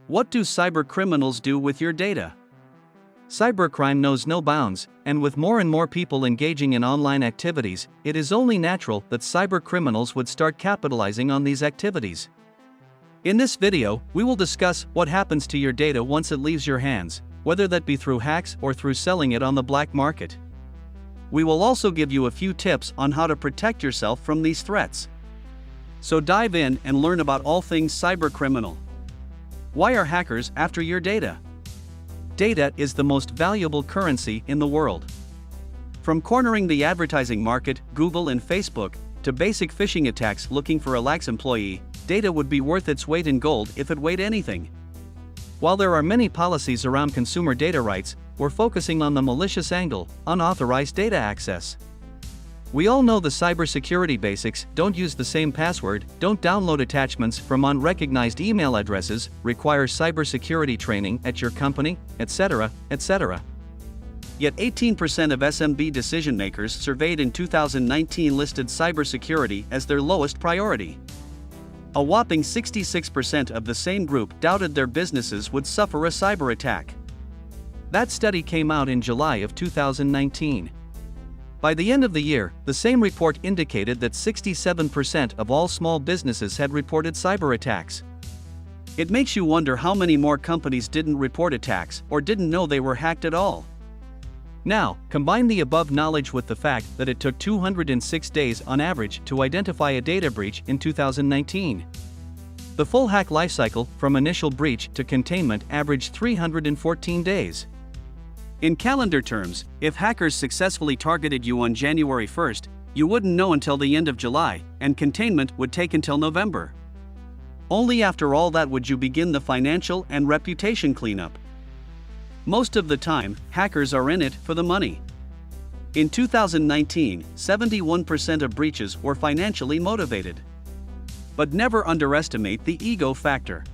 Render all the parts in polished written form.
What do cybercriminals do with your data? Cybercrime knows no bounds, and with more and more people engaging in online activities, it is only natural that cybercriminals would start capitalizing on these activities. In this video, we will discuss what happens to your data once it leaves your hands, whether that be through hacks or through selling it on the black market. We will also give you a few tips on how to protect yourself from these threats. So dive in and learn about all things cybercriminal. Why are hackers after your data? Data is the most valuable currency in the world. From cornering the advertising market, Google and Facebook, to basic phishing attacks looking for a lax employee, data would be worth its weight in gold if it weighed anything. While there are many policies around consumer data rights, we're focusing on the malicious angle, unauthorized data access. We all know the cybersecurity basics: don't use the same password, don't download attachments from unrecognized email addresses, require cybersecurity training at your company, etc., etc. Yet 18% of SMB decision makers surveyed in 2019 listed cybersecurity as their lowest priority. A whopping 66% of the same group doubted their businesses would suffer a cyber attack. That study came out in July of 2019. By the end of the year, the same report indicated that 67% of all small businesses had reported cyber attacks. It makes you wonder how many more companies didn't report attacks or didn't know they were hacked at all. Now, combine the above knowledge with the fact that it took 206 days on average to identify a data breach in 2019. The full hack lifecycle, from initial breach to containment, averaged 314 days. In calendar terms, if hackers successfully targeted you on January 1st, you wouldn't know until the end of July, and containment would take until November. Only after all that would you begin the financial and reputation cleanup. Most of the time, hackers are in it for the money. In 2019, 71% of breaches were financially motivated. But never underestimate the ego factor.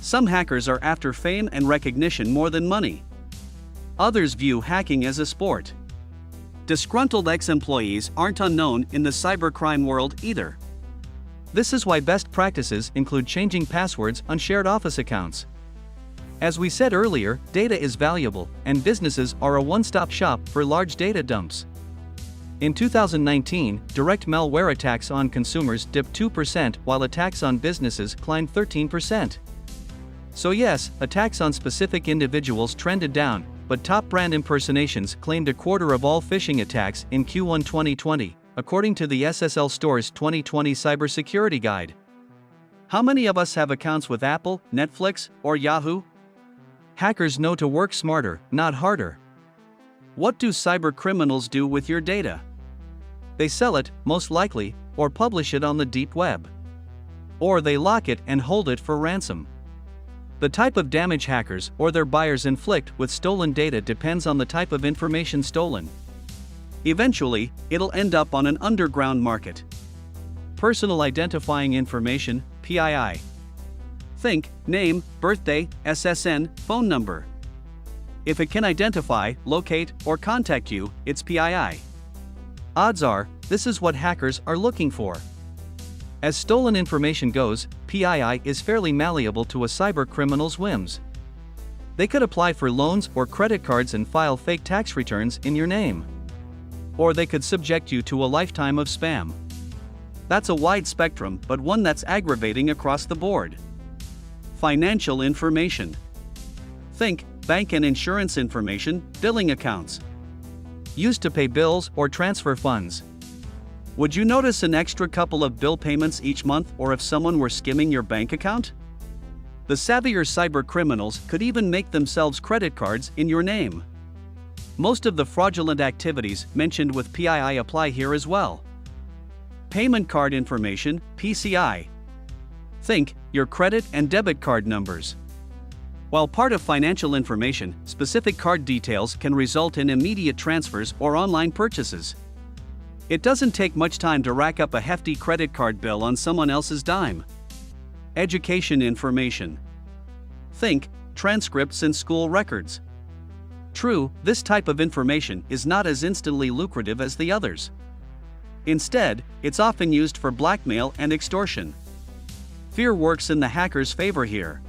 Some hackers are after fame and recognition more than money. Others view hacking as a sport. Disgruntled ex-employees aren't unknown in the cybercrime world either. This is why best practices include changing passwords on shared office accounts. As we said earlier, data is valuable, and businesses are a one-stop shop for large data dumps. In 2019, direct malware attacks on consumers dipped 2%, while attacks on businesses climbed 13%. So yes, attacks on specific individuals trended down, but top brand impersonations claimed a quarter of all phishing attacks in Q1 2020, according to the SSL Store's 2020 Cybersecurity Guide. How many of us have accounts with Apple, Netflix, or Yahoo? Hackers know to work smarter, not harder. What do cybercriminals do with your data? They sell it, most likely, or publish it on the deep web. Or they lock it and hold it for ransom. The type of damage hackers or their buyers inflict with stolen data depends on the type of information stolen. Eventually, it'll end up on an underground market. Personal identifying information, PII. Think name, birthday, SSN, phone number. If it can identify, locate, or contact you, it's PII. Odds are, this is what hackers are looking for. As stolen information goes, PII is fairly malleable to a cybercriminal's whims. They could apply for loans or credit cards and file fake tax returns in your name. Or they could subject you to a lifetime of spam. That's a wide spectrum, but one that's aggravating across the board. Financial information. Think bank and insurance information, billing accounts. Used to pay bills or transfer funds. Would you notice an extra couple of bill payments each month, or if someone were skimming your bank account? The savvier cybercriminals could even make themselves credit cards in your name. Most of the fraudulent activities mentioned with PII apply here as well. Payment card information, PCI. Think your credit and debit card numbers. While part of financial information, specific card details can result in immediate transfers or online purchases. It doesn't take much time to rack up a hefty credit card bill on someone else's dime. Education information. Think transcripts and school records. True, this type of information is not as instantly lucrative as the others. Instead, it's often used for blackmail and extortion. Fear works in the hacker's favor here.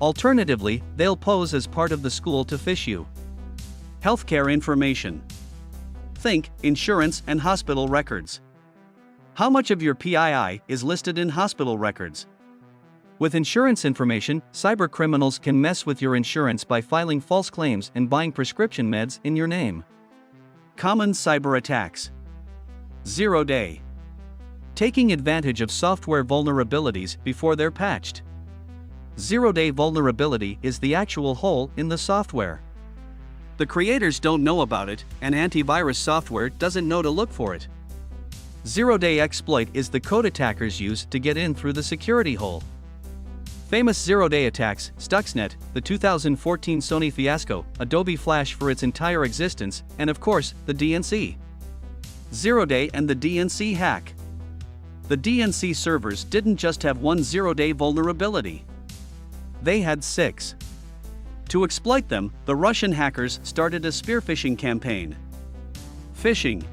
Alternatively, they'll pose as part of the school to phish you. Healthcare information. Think insurance and hospital records. How much of your PII is listed in hospital records? With insurance information, cybercriminals can mess with your insurance by filing false claims and buying prescription meds in your name. Common cyber attacks. Zero-day. Taking advantage of software vulnerabilities before they're patched. Zero-day vulnerability is the actual hole in the software. The creators don't know about it, and antivirus software doesn't know to look for it. Zero-day exploit is the code attackers use to get in through the security hole. Famous zero-day attacks: Stuxnet, the 2014 Sony fiasco, Adobe Flash for its entire existence, and of course, the DNC. Zero-day and the DNC hack. The DNC servers didn't just have one zero-day vulnerability. They had 6. To exploit them, the Russian hackers started a spearfishing campaign. Phishing.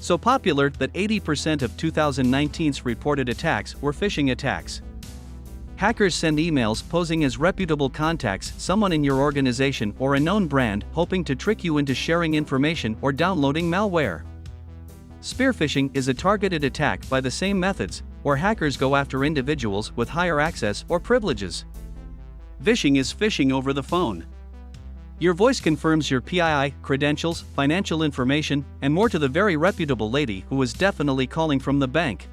So popular that 80% of 2019's reported attacks were phishing attacks. Hackers send emails posing as reputable contacts, someone in your organization or a known brand, hoping to trick you into sharing information or downloading malware. Spearfishing is a targeted attack by the same methods, where hackers go after individuals with higher access or privileges. Phishing is phishing over the phone. Your voice confirms your PII, credentials, financial information, and more to the very reputable lady who was definitely calling from the bank.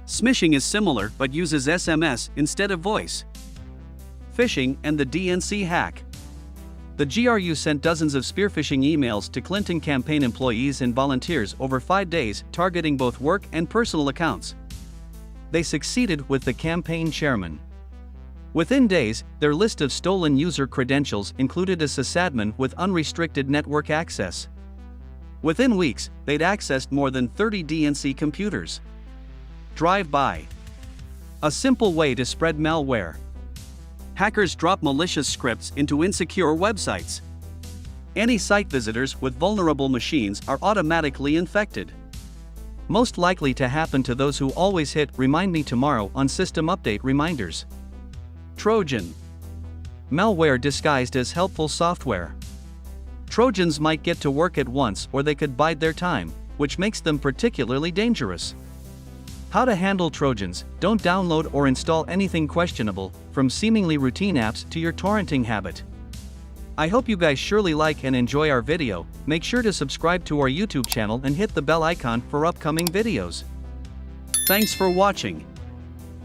Smishing is similar but uses SMS instead of voice. Phishing and the DNC hack. The GRU sent dozens of spearfishing emails to Clinton campaign employees and volunteers over 5 days, targeting both work and personal accounts. They succeeded with the campaign chairman. Within days, their list of stolen user credentials included a sysadmin with unrestricted network access. Within weeks, they'd accessed more than 30 DNC computers. Drive-by. A simple way to spread malware. Hackers drop malicious scripts into insecure websites. Any site visitors with vulnerable machines are automatically infected. Most likely to happen to those who always hit "Remind me tomorrow" on system update reminders. Trojan. Malware disguised as helpful software. Trojans might get to work at once, or they could bide their time, which makes them particularly dangerous. How to handle Trojans: don't download or install anything questionable, from seemingly routine apps to your torrenting habit. I hope you guys surely like and enjoy our video. Make sure to subscribe to our YouTube channel and hit the bell icon for upcoming videos. Thanks for watching.